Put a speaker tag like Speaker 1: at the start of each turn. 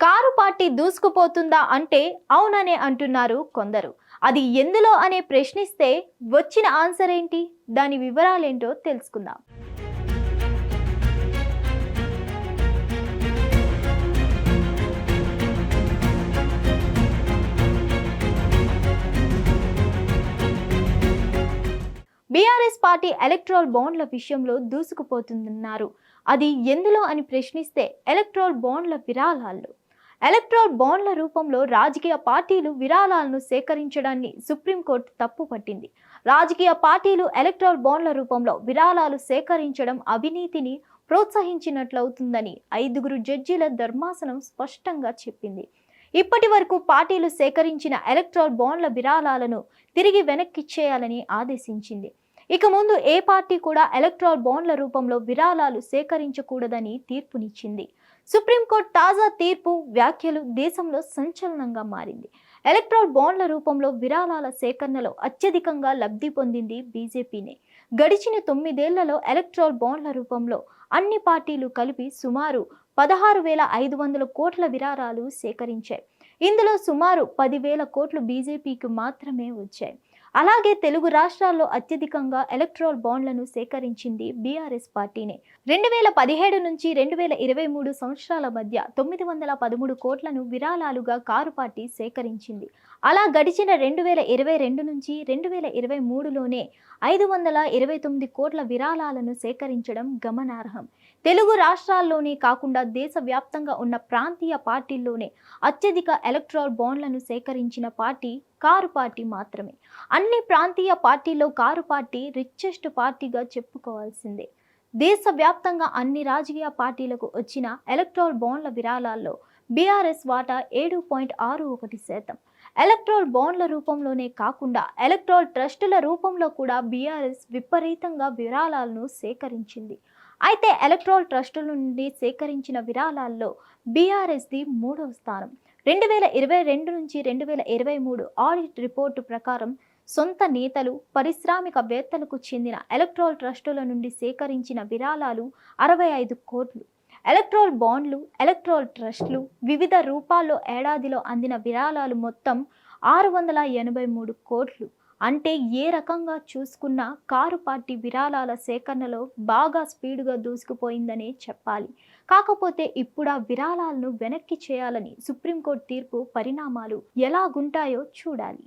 Speaker 1: Car party దూసుకుపోతుందా అంటే అవుననే అంటున్నారు కొందరు. అది ఎందులో అనే ప్రశ్నిస్తే వచ్చిన ఆన్సర్ ఏంటి? దాని వివరాలేంటో తెలుసుకుందాం. బీఆర్ఎస్ పార్టీ ఎలక్ట్రల్ బాండ్ల విషయంలో దూసుకుపోతున్నారు. అది ఎందులో అని ప్రశ్నిస్తే ఎలక్ట్రల్ బాండ్ల విరాళాల్లో. ఎలక్ట్రల్ బాండ్ల రూపంలో రాజకీయ పార్టీలు విరాళాలను సేకరించడాన్ని సుప్రీంకోర్టు తప్పుపట్టింది. రాజకీయ పార్టీలు ఎలక్ట్రల్ బాండ్ల రూపంలో విరాళాలు సేకరించడం అవినీతిని ప్రోత్సహించినట్లవుతుందని 5 జడ్జీల ధర్మాసనం స్పష్టంగా చెప్పింది. ఇప్పటి వరకు పార్టీలు సేకరించిన ఎలక్ట్రల్ బాండ్ల విరాళాలను తిరిగి వెనక్కిచ్చేయాలని ఆదేశించింది. ఇక ముందు ఏ పార్టీ కూడా ఎలక్ట్రల్ బాండ్ల రూపంలో విరాళాలు సేకరించకూడదని తీర్పునిచ్చింది. సుప్రీంకోర్టు తాజా తీర్పు వ్యాఖ్యలు దేశంలో సంచలనంగా మారింది. ఎలక్ట్రల్ బాండ్ల రూపంలో విరాళాల సేకరణలో అత్యధికంగా లబ్ధి పొందింది బీజేపీనే. గడిచిన 9 ఏళ్లలో ఎలక్ట్రల్ బాండ్ల రూపంలో అన్ని పార్టీలు కలిపి సుమారు 16,500 కోట్ల విరాళాలు సేకరించాయి. ఇందులో సుమారు 10,000 కోట్లు బీజేపీకి మాత్రమే వచ్చాయి. అలాగే తెలుగు రాష్ట్రాల్లో అత్యధికంగా ఎలక్ట్రల్ బాండ్లను సేకరించింది బీఆర్ఎస్ పార్టీనే. 2017 నుంచి 2023 సంవత్సరాల మధ్య 913 కోట్లను విరాళాలుగా కారు పార్టీ సేకరించింది. అలా గడిచిన 2022 నుంచి 2023లోనే 529 కోట్ల విరాళాలను సేకరించడం గమనార్హం. తెలుగు రాష్ట్రాల్లోనే కాకుండా దేశవ్యాప్తంగా ఉన్న ప్రాంతీయ పార్టీల్లోనే అత్యధిక ఎలక్ట్రల్ బాండ్లను సేకరించిన పార్టీ కారు పార్టీ మాత్రమే. అన్ని ప్రాంతీయ పార్టీల్లో కారు పార్టీ రిచెస్ట్ పార్టీగా చెప్పుకోవాల్సిందే. దేశవ్యాప్తంగా అన్ని రాజకీయ పార్టీలకు వచ్చిన ఎలక్ట్రల్ బాండ్ల విరాళాల్లో బీఆర్ఎస్ వాటా 7.61%. ఎలక్ట్రల్ బాండ్ల రూపంలోనే కాకుండా ఎలక్ట్రల్ ట్రస్టుల రూపంలో కూడా బీఆర్ఎస్ విపరీతంగా విరాళాలను సేకరించింది. అయితే ఎలక్ట్రల్ ట్రస్టుల నుండి సేకరించిన విరాళాల్లో బీఆర్ఎస్ది 3వ స్థానం. 2022 నుంచి 2023 ఆడిట్ రిపోర్టు ప్రకారం సొంత నేతలు, పారిశ్రామికవేత్తలకు చెందిన ఎలక్ట్రల్ ట్రస్టుల నుండి సేకరించిన విరాళాలు 65 కోట్లు. ఎలక్ట్రల్ బాండ్లు, ఎలక్ట్రల్ ట్రస్టులు వివిధ రూపాల్లో ఏడాదిలో అందిన విరాళాలు మొత్తం 683 కోట్లు. అంటే ఏ రకంగా చూసుకున్నా కారు పార్టీ విరాళాల సేకరణలో బాగా స్పీడుగా దూసుకుపోయిందనే చెప్పాలి. కాకపోతే ఇప్పుడు ఆ విరాళాలను వెనక్కి చేయాలని సుప్రీంకోర్టు తీర్పు పరిణామాలు ఎలాగుంటాయో చూడాలి.